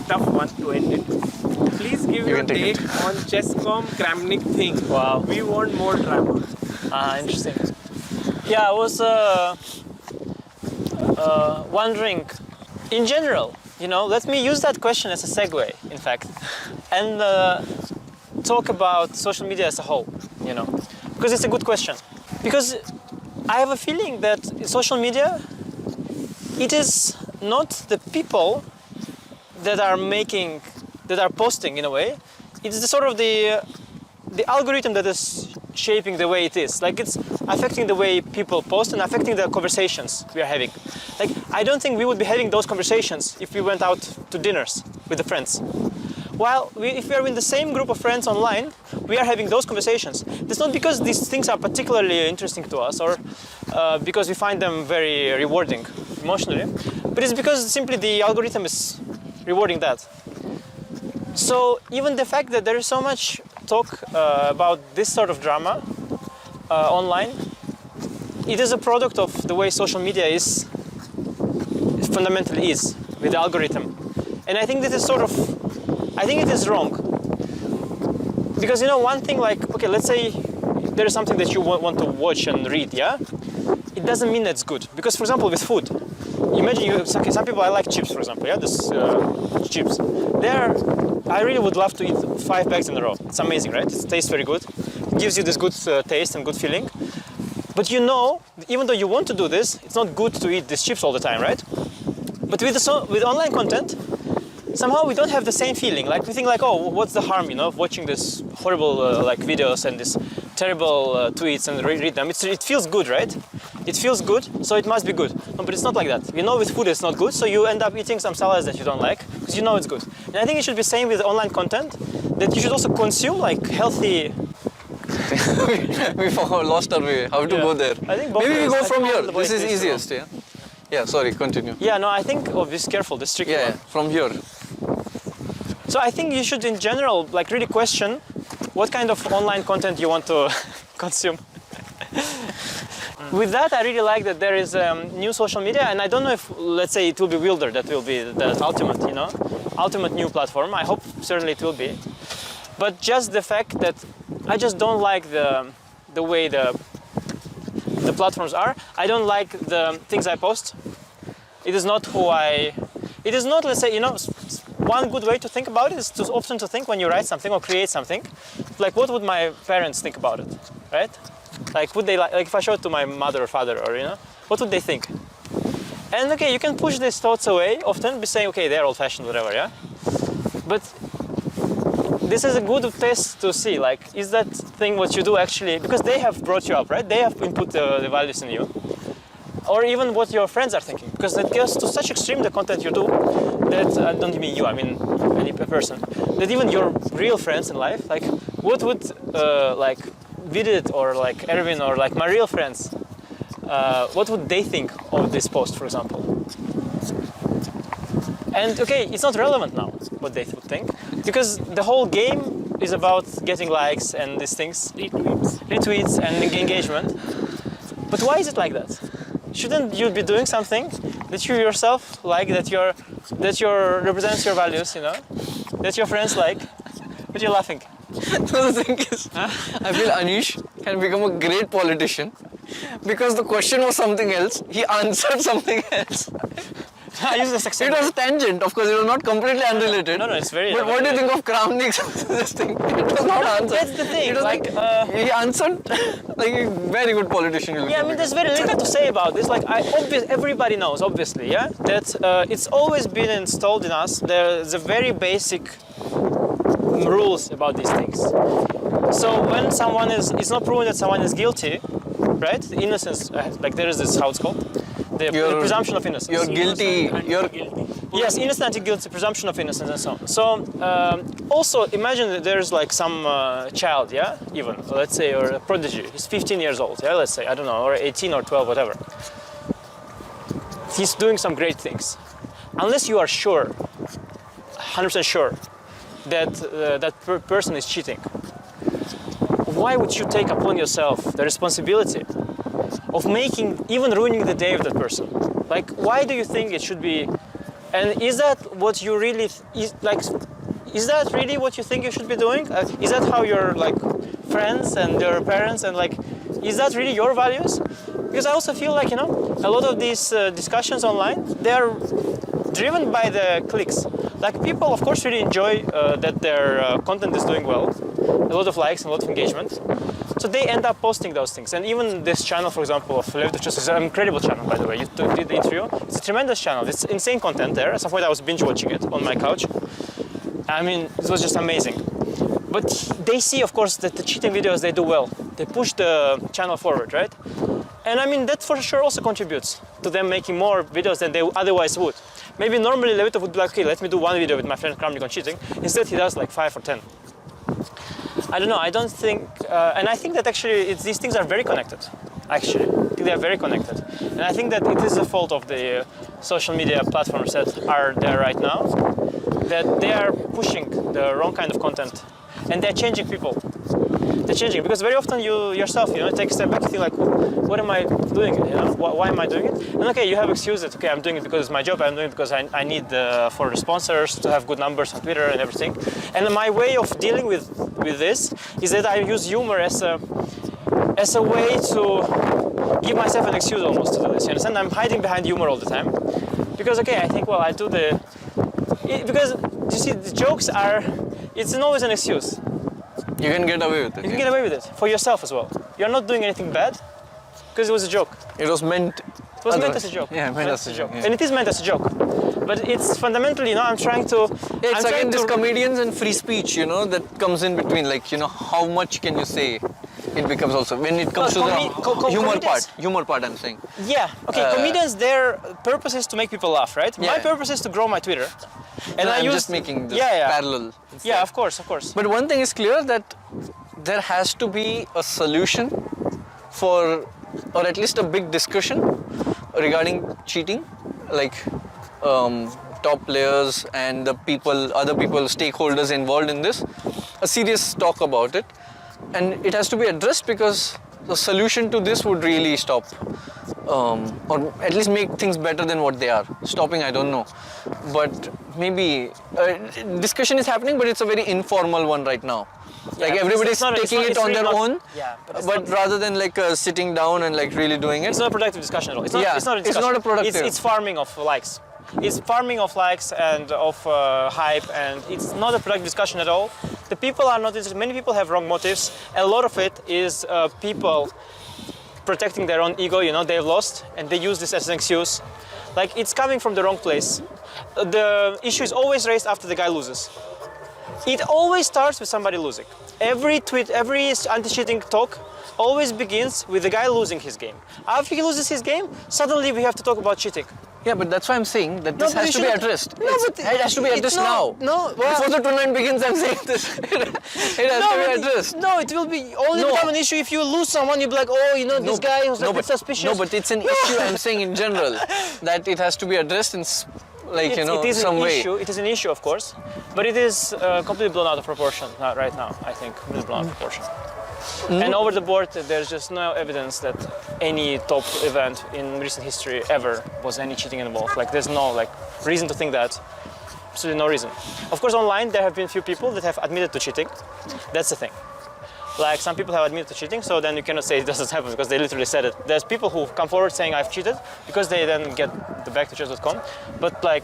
tough one to end it. Please give your take on Chesscom Kramnik thing. Wow. We want more drama. Interesting. Yeah, I was wondering, in general, let me use that question as a segue, in fact, and talk about social media as a whole, because it's a good question. Because I have a feeling that social media, it is not the people that are posting in a way. It's the sort of the algorithm that is shaping the way it is. Like, it's affecting the way people post and affecting the conversations we are having. Like, I don't think we would be having those conversations if we went out to dinners with the friends. While if we are in the same group of friends online, we are having those conversations. It's not because these things are particularly interesting to us or because we find them very rewarding emotionally, but it's because simply the algorithm is rewarding that. So even the fact that there is so much talk about this sort of drama online, it is a product of the way social media is fundamentally is with the algorithm. And I think this is I think it is wrong. Because one thing, like, okay, let's say there is something that you want to watch and read, yeah? It doesn't mean that's good. Because, for example, with food, imagine some people, I like chips, for example, yeah? Chips. I really would love to eat 5 bags in a row. It's amazing, right? It tastes very good. It gives you this good taste and good feeling. But even though you want to do this, it's not good to eat these chips all the time, right? But with online content, somehow we don't have the same feeling. Like, we think like, oh, what's the harm, of watching this horrible videos and these terrible tweets and read them. It feels good, right? It feels good, so it must be good. No, but it's not like that. With food it's not good, so you end up eating some salads that you don't like, because it's good. And I think it should be the same with online content, that you should also consume like healthy... We lost our way. How to go there? I think maybe we go from here. This is easiest, yeah? Yeah, sorry, continue. Yeah, no, I think, this careful, this tricky one. Yeah, from here. So I think you should, in general, like, really question what kind of online content you want to consume. With that, I really like that there is new social media, and I don't know if, let's say, it will be Wildr, that will be the ultimate, ultimate new platform. I hope certainly it will be. But just the fact that I just don't like the way the platforms are. I don't like the things I post. It is not who I... It is not, let's say, one good way to think about it is to often to think when you write something or create something, like, what would my parents think about it, right? Like, would they like if I show it to my mother or father, or what would they think? And okay, you can push these thoughts away often, be saying, okay, they're old-fashioned, whatever, yeah. But this is a good test to see, like, is that thing what you do actually, because they have brought you up, right? They have input the values in you, or even what your friends are thinking, because that goes to such extreme the content you do that don't mean you, I mean any person, that even your real friends in life, like, what would like Vidit or like Erwin or like my real friends, what would they think of this post, for example? And okay, it's not relevant now what they would think, because the whole game is about getting likes and these things, retweets and engagement. But why is it like that? Shouldn't you be doing something that you yourself like, that represents your values, that your friends like? But you're laughing. So the thing is, I feel Anish can become a great politician because the question was something else. He answered something else. I use this It was a tangent, of course. It was not completely unrelated. No, it's very. But what do you think of Kramnik's this thing? It was not answered. That's the thing. It was like he answered like a very good politician. Yeah, I mean, there's very little to say about this. Like, everybody knows, obviously, yeah, that it's always been installed in us. There's a very basic rules about these things. So when someone it's not proven that someone is guilty, right? The innocence, like there is this, how it's called? The presumption of innocence. You're guilty. Yes, innocent until guilty, presumption of innocence, and so on. So also imagine that there's like some child, yeah, even let's say, or a prodigy. He's 15 years old, yeah, let's say, I don't know, or 18 or 12, whatever. He's doing some great things. Unless you are sure, 100% sure, that that person is cheating, why would you take upon yourself the responsibility of even ruining the day of that person? Like, why do you think it should be And is that what you really is that really what you think you should be doing? Is that how your like friends and your parents and like is that really your values? Because I also feel like, you know, a lot of these discussions online, they are driven by the clicks. Like people, of course, really enjoy that their content is doing well, a lot of likes and a lot of engagement. So they end up posting those things. And even this channel, for example, of Wildr App is an incredible channel, by the way. You did the interview. It's a tremendous channel. It's insane content there. At some point I was binge watching it on my couch. I mean, it was just amazing. But they see, of course, that the cheating videos, they do well. They push the channel forward, right? And I mean, that for sure also contributes to them making more videos than they otherwise would. Maybe normally Levitov would be like, okay, let me do one video with my friend Kramnik on cheating. Instead, he does like 5 or 10. I don't know, I don't think, and I think that actually these things are very connected, actually. I think they are very connected. And I think that it is the fault of the social media platforms that are there right now, that they are pushing the wrong kind of content and they're changing people. They're changing because very often you yourself, you know, take a step back and think like, what am I doing? You know, why am I doing it? And okay, you have excuses. Okay, I'm doing it because it's my job. I'm doing it because I need for the sponsors to have good numbers on Twitter and everything. And my way of dealing with this is that I use humor as a way to give myself an excuse almost to do this. You understand? I'm hiding behind humor all the time because okay, I think well I do because you see the jokes are it's always an excuse. You can get away with it. You can get away with it for yourself as well. You're not doing anything bad because it was a joke. It was meant. It was meant as a joke. Yeah, meant as a joke. Yeah. And it is meant as a joke. But it's fundamentally, you know, I'm trying to. Yeah, it's again this comedians and free speech, you know, that comes in between. Like, you know, how much can you say? It becomes also when it comes to the humor part. I'm saying. Yeah. Okay. Comedians, their purpose is to make people laugh, right? Yeah. My purpose is to grow my Twitter. And I'm just making the parallel. Yeah, of course. But one thing is clear that there has to be a solution for, or at least a big discussion regarding cheating, like top players and the other people, stakeholders involved in this, a serious talk about it. And it has to be addressed because the solution to this would really stop, or at least make things better than what they are. Stopping, I don't know. But maybe discussion is happening, but it's a very informal one right now. Yeah, like everybody's taking it on their own, but rather than like sitting down and like really doing it. It's not a productive discussion at all. It's not a discussion. It's not a productive. It's farming of likes. It's farming of likes and of hype, and it's not a productive discussion at all. The people are not interested. Many people have wrong motives. A lot of it is people protecting their own ego. You know, they've lost, and they use this as an excuse. Like, it's coming from the wrong place. The issue is always raised after the guy loses. It always starts with somebody losing. Every tweet, every anti-cheating talk always begins with the guy losing his game. After he loses his game, suddenly we have to talk about cheating. Yeah, but that's why I'm saying that this has to be addressed. No, but it has to be addressed now. No, well, before the tournament begins, I'm saying this. It has to be addressed. No, it will be only become an issue if you lose someone. You'll be like, oh, you know, this guy was a bit suspicious. No, but it's an issue. I'm saying in general that it has to be addressed in, like, you know, it is some an way. Issue. It is an issue, of course, but it is completely blown out of proportion right now. I think it is blown out of proportion. And over the board, there's just no evidence that any top event in recent history ever was any cheating involved. Like, there's no reason to think that. Absolutely no reason. Of course, online there have been few people that have admitted to cheating. That's the thing. Like, some people have admitted to cheating, so then you cannot say it doesn't happen because they literally said it. There's people who come forward saying I've cheated because they then get the back to chess.com. But like,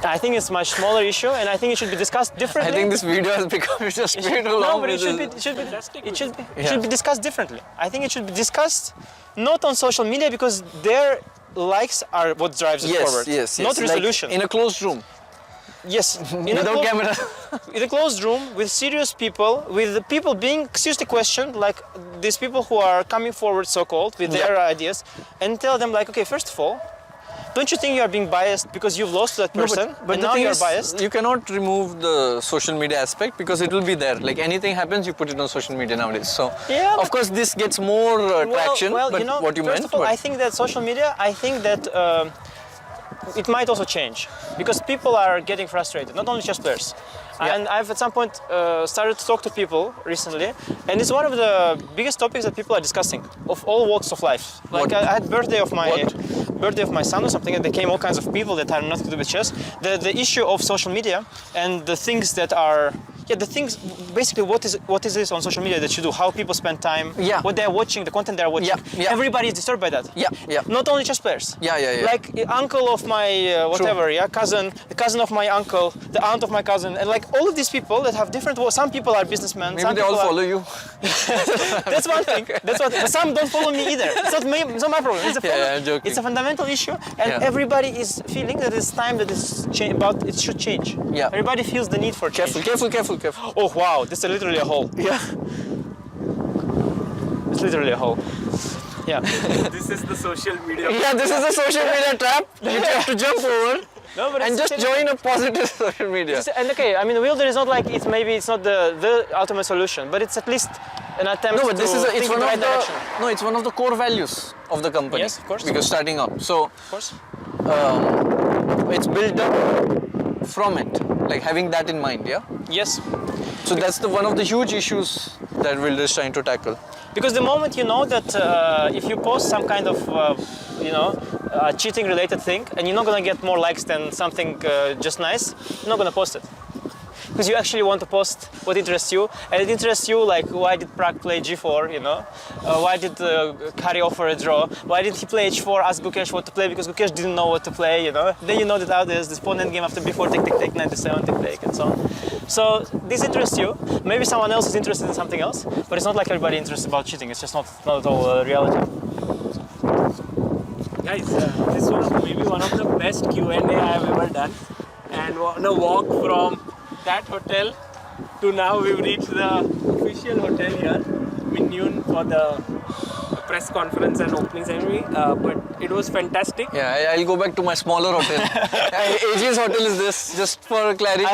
I think it's a much smaller issue, and I think it should be discussed differently. I think this video has become just way too long. No, but it should be discussed differently. I think it should be discussed not on social media because their likes are what drives it forward. Yes, not resolution. Like in a closed room. Yes, without camera. In a closed room with serious people, with the people being seriously questioned, like these people who are coming forward, so-called, with their ideas, and tell them like, okay, first of all, don't you think you are being biased because you've lost to that person, but and now you're biased? You cannot remove the social media aspect because it will be there. Like, anything happens, you put it on social media nowadays. So, of course, this gets more traction, well, but you know, what you first meant. Of all, I think that social media, it might also change because people are getting frustrated, not only chess players. And I've at some point started to talk to people recently, and it's one of the biggest topics that people are discussing of all walks of life. Like, I had birthday of my birthday of my son or something, and there came all kinds of people that had nothing to do with chess. The issue of social media and the things that are the things basically what is this on social media that you do, how people spend time, what they're watching, the content they're watching. Everybody is disturbed by that. Not only chess players. Like uncle of my whatever, cousin, the cousin of my uncle, the aunt of my cousin, and like all of these people that have different. Some people are businessmen. Maybe they all follow you. That's one thing. But some don't follow me either. It's not my problem. It's a problem. I'm joking. It's a fundamental issue, and everybody is feeling that it's time that it should change. Everybody feels the need for change. Careful. Oh wow, this is literally a hole. It's literally a hole. This is the social media. This is the social media trap that you have to jump over. No, but and just join a positive social media. And okay, I mean, Wildr is not like it's not the ultimate solution, but it's at least an attempt. No, but this is it's one of direction. No, it's one of the core values of the company. Yes, of course. Because starting up, so of course, it's built up from it, like having that in mind. Yes. So that's one of the huge issues that Wildr is trying to tackle. Because the moment you know that if you post some kind of cheating related thing and you're not going to get more likes than something just nice, you're not going to post it. Because you actually want to post what interests you, and it interests you like why did Prague play g4, why did Kari offer a draw, why did he play h4, ask Gukesh what to play because Gukesh didn't know what to play, Then you know that there's this pawn endgame after b4, take, 97, take, and so on. So this interests you. Maybe someone else is interested in something else, but it's not like everybody interested about cheating. It's just not at all reality. Guys, this was maybe one of the best Q&A I have ever done, and on a walk from that hotel to now we've reached the official hotel here, Minyun, for the press conference and opening ceremony. But it was fantastic. Yeah, I'll go back to my smaller hotel. AJ's hotel is this, just for clarity.